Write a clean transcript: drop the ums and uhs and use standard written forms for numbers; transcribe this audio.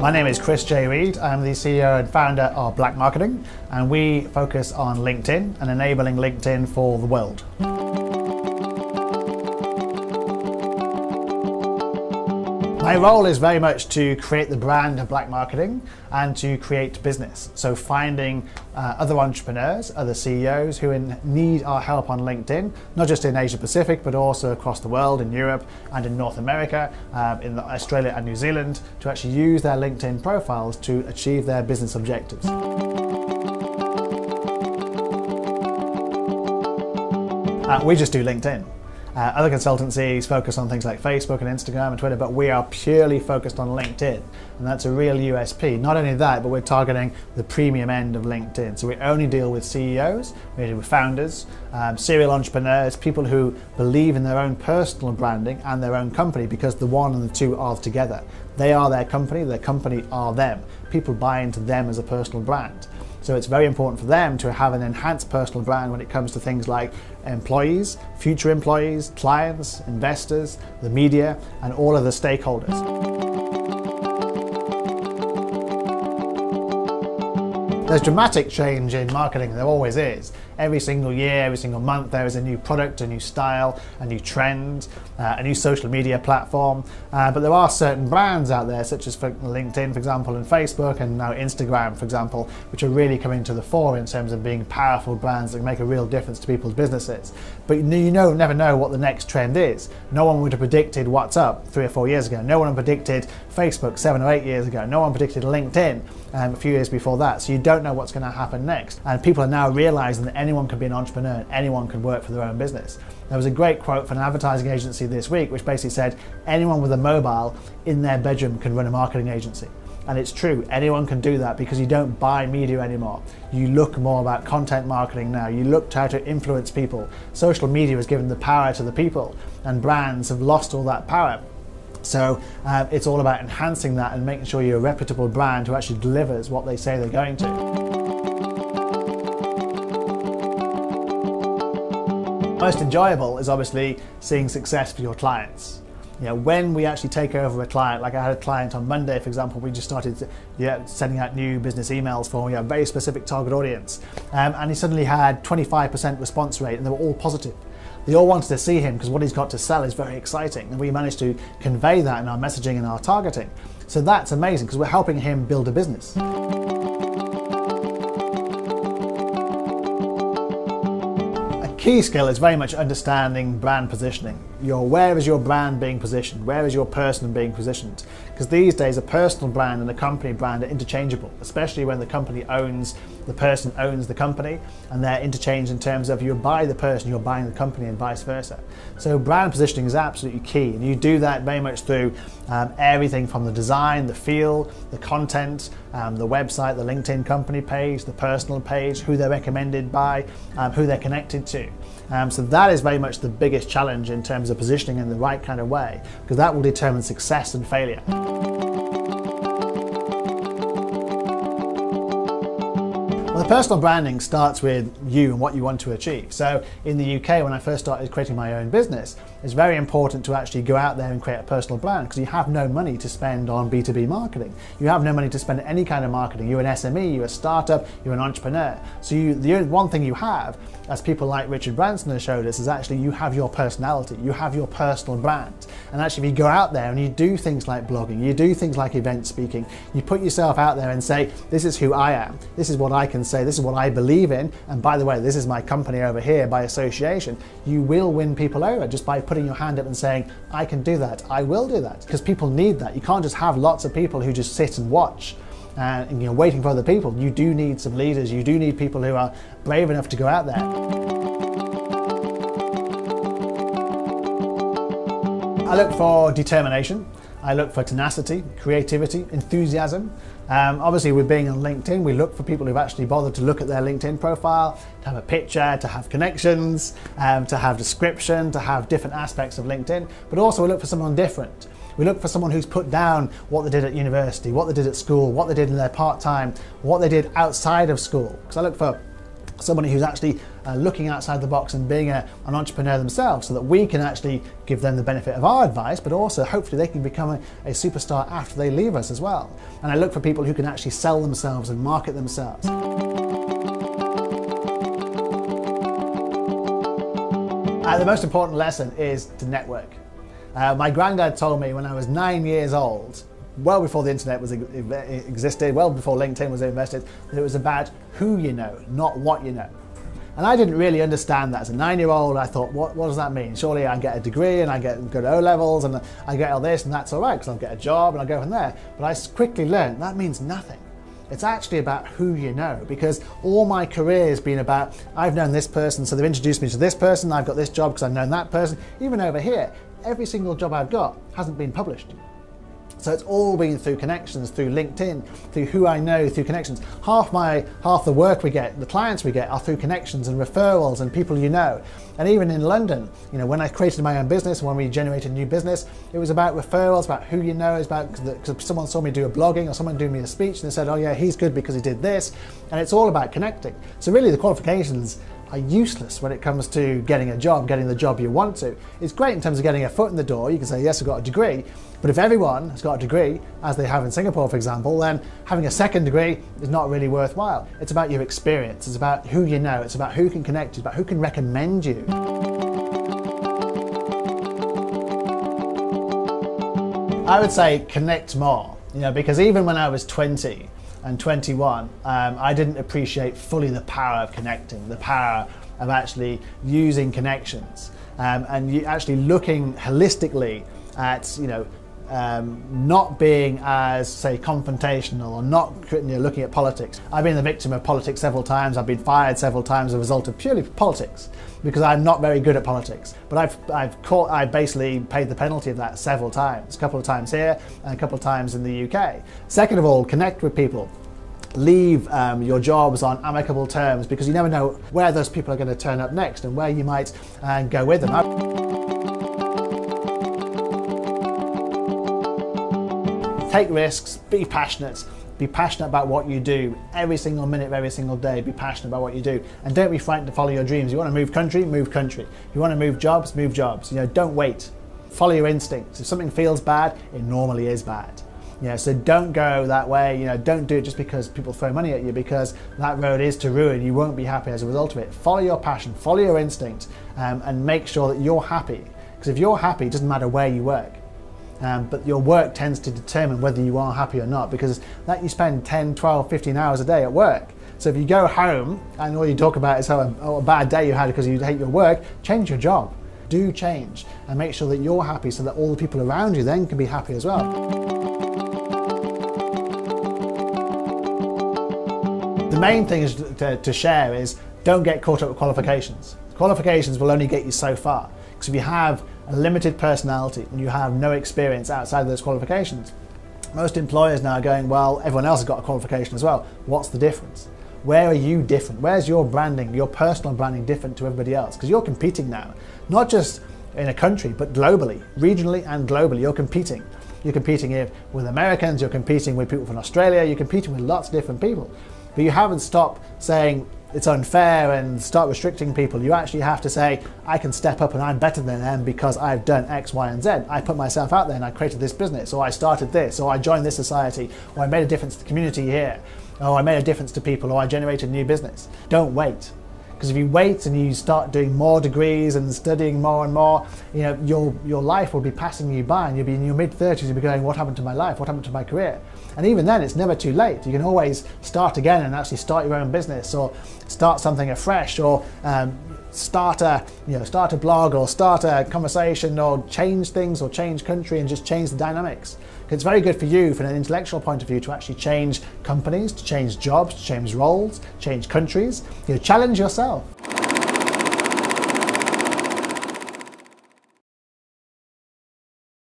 My name is Chris J. Reed. I'm the CEO and founder of Black Marketing, and we focus on LinkedIn and enabling LinkedIn for the world. My role is very much to create the brand of Black Marketing and to create business. So finding other entrepreneurs, other CEOs who need our help on LinkedIn, not just in Asia Pacific, but also across the world, in Europe and in North America, in Australia and New Zealand, to actually use their LinkedIn profiles to achieve their business objectives. We just do LinkedIn. Other consultancies focus on things like Facebook and Instagram and Twitter, but we are purely focused on LinkedIn, and that's a real USP. Not only that, but we're targeting the premium end of LinkedIn. So we only deal with CEOs, we deal with founders, serial entrepreneurs, people who believe in their own personal branding and their own company, because the one and the two are together. They are their company are them. People buy into them as a personal brand. So it's very important for them to have an enhanced personal brand when it comes to things like employees, future employees, clients, investors, the media, and all of the stakeholders. There's dramatic change in marketing, there always is. Every single year, every single month, there is a new product, a new style, a new trend, a new social media platform. But there are certain brands out there, such as LinkedIn, for example, and Facebook, and now Instagram, for example, which are really coming to the fore in terms of being powerful brands that make a real difference to people's businesses. But you never know what the next trend is. No one would have predicted WhatsApp 3 or 4 years ago. No one predicted Facebook 7 or 8 years ago. No one predicted LinkedIn a few years before that. So you don't know what's going to happen next. And people are now realizing that anyone can be an entrepreneur and anyone can work for their own business. There was a great quote from an advertising agency this week which basically said, anyone with a mobile in their bedroom can run a marketing agency. And it's true, anyone can do that, because you don't buy media anymore. You look more about content marketing now. You look to how to influence people. Social media has given the power to the people, and brands have lost all that power. So it's all about enhancing that and making sure you're a reputable brand who actually delivers what they say they're going to. Most enjoyable is obviously seeing success for your clients. You know, when we actually take over a client, like I had a client on Monday, for example, we just started sending out new business emails for a very specific target audience, and he suddenly had 25% response rate, and they were all positive. They all wanted to see him because what he's got to sell is very exciting, and we managed to convey that in our messaging and our targeting. So that's amazing, because we're helping him build a business. Key skill is very much understanding brand positioning. Where is your brand being positioned? Where is your person being positioned? Because these days a personal brand and a company brand are interchangeable, especially when the person owns the company, and they're interchanged in terms of you buy the person, you're buying the company, and vice versa. So brand positioning is absolutely key, and you do that very much through everything from the design, the feel, the content, the website, the LinkedIn company page, the personal page, who they're recommended by, who they're connected to. So that is very much the biggest challenge in terms of positioning in the right kind of way, because that will determine success and failure. Well, the personal branding starts with you and what you want to achieve. So in the UK, when I first started creating my own business, it's very important to actually go out there and create a personal brand, because you have no money to spend on B2B marketing. You have no money to spend any kind of marketing. You're an SME, you're a startup, you're an entrepreneur. So the only one thing you have, as people like Richard Branson has showed us, is actually you have your personality, you have your personal brand. And actually if you go out there and you do things like blogging, you do things like event speaking, you put yourself out there and say, this is who I am, this is what I can say, this is what I believe in, and by the way, this is my company over here by association, you will win people over just by putting your hand up and saying, I can do that, I will do that. Because people need that. You can't just have lots of people who just sit and watch and waiting for other people. You do need some leaders, you do need people who are brave enough to go out there. I look for determination, I look for tenacity, creativity, enthusiasm. Obviously with being on LinkedIn, we look for people who've actually bothered to look at their LinkedIn profile, to have a picture, to have connections, to have description, to have different aspects of LinkedIn, but also we look for someone different. We look for someone who's put down what they did at university, what they did at school, what they did in their part-time, what they did outside of school. Because I look for somebody who's actually looking outside the box and being an entrepreneur themselves, so that we can actually give them the benefit of our advice, but also hopefully they can become a superstar after they leave us as well. And I look for people who can actually sell themselves and market themselves. The most important lesson is to network. My granddad told me when I was 9 years old, well before the internet existed, well before LinkedIn was invented, that it was about who you know, not what you know. And I didn't really understand that. As a 9-year-old, I thought, what does that mean? Surely I get a degree and I get good O-levels and I get all this and that's all right because I'll get a job and I'll go from there. But I quickly learned that means nothing. It's actually about who you know, because all my career has been about, I've known this person, so they've introduced me to this person, I've got this job because I've known that person. Even over here, every single job I've got hasn't been published. So it's all been through connections, through LinkedIn, through who I know, through connections. Half the work we get, the clients we get, are through connections and referrals and people you know. And even in London, you know, when I created my own business, when we generated new business, it was about referrals, about who you know, it's about because someone saw me do a blogging or someone doing me a speech and they said, oh yeah, he's good because he did this. And it's all about connecting. So really the qualifications are useless when it comes to getting a job, getting the job you want to. It's great in terms of getting a foot in the door. You can say, yes, I've got a degree, but if everyone has got a degree, as they have in Singapore, for example, then having a second degree is not really worthwhile. It's about your experience. It's about who you know. It's about who can connect. It's about who can recommend you. I would say connect more, you know, because even when I was 20, and 21, I didn't appreciate fully the power of connecting, the power of actually using connections, and actually looking holistically at, you know, not being as, say, confrontational or not, you know, looking at politics. I've been the victim of politics several times. I've been fired several times as a result of purely politics, because I'm not very good at politics. But I basically paid the penalty of that several times, a couple of times here and a couple of times in the UK. Second of all, connect with people. Leave your jobs on amicable terms, because you never know where those people are going to turn up next and where you might go with them. Take risks, be passionate about what you do every single minute of every single day. Be passionate about what you do, and don't be frightened to follow your dreams. You want to move country, move country. You want to move jobs, move jobs. You know, don't wait. Follow your instincts. If something feels bad, it normally is bad. You know, so don't go that way. You know, don't do it just because people throw money at you, because that road is to ruin. You won't be happy as a result of it. Follow your passion, follow your instinct, and make sure that you're happy. Because if you're happy, it doesn't matter where you work. But your work tends to determine whether you are happy or not, because that you spend 10, 12, 15 hours a day at work. So if you go home and all you talk about is how a bad day you had because you hate your work, change your job. Do change and make sure that you're happy, so that all the people around you then can be happy as well. The main thing is to share is, don't get caught up with qualifications. Qualifications will only get you so far, because if you have a limited personality and you have no experience outside of those qualifications, most employers now are going, well, everyone else has got a qualification as well. What's the difference? Where are you different? Where's your branding, your personal branding, different to everybody else? Because you're competing now, not just in a country, but globally, regionally and globally. You're competing. You're competing with Americans, you're competing with people from Australia, you're competing with lots of different people. But you haven't stopped saying it's unfair and start restricting people. You actually have to say, I can step up and I'm better than them because I've done X, Y, and Z. I put myself out there and I created this business, or I started this, or I joined this society, or I made a difference to the community here, or I made a difference to people, or I generated new business. Don't wait. Because if you wait and you start doing more degrees and studying more and more, you know, your life will be passing you by, and you'll be in your mid-30s, you'll be going, what happened to my life? What happened to my career? And even then, it's never too late. You can always start again and actually start your own business, or start something afresh, or start a blog, or start a conversation, or change things, or change country, and just change the dynamics. It's very good for you, from an intellectual point of view, to actually change companies, to change jobs, to change roles, change countries. You know, challenge yourself.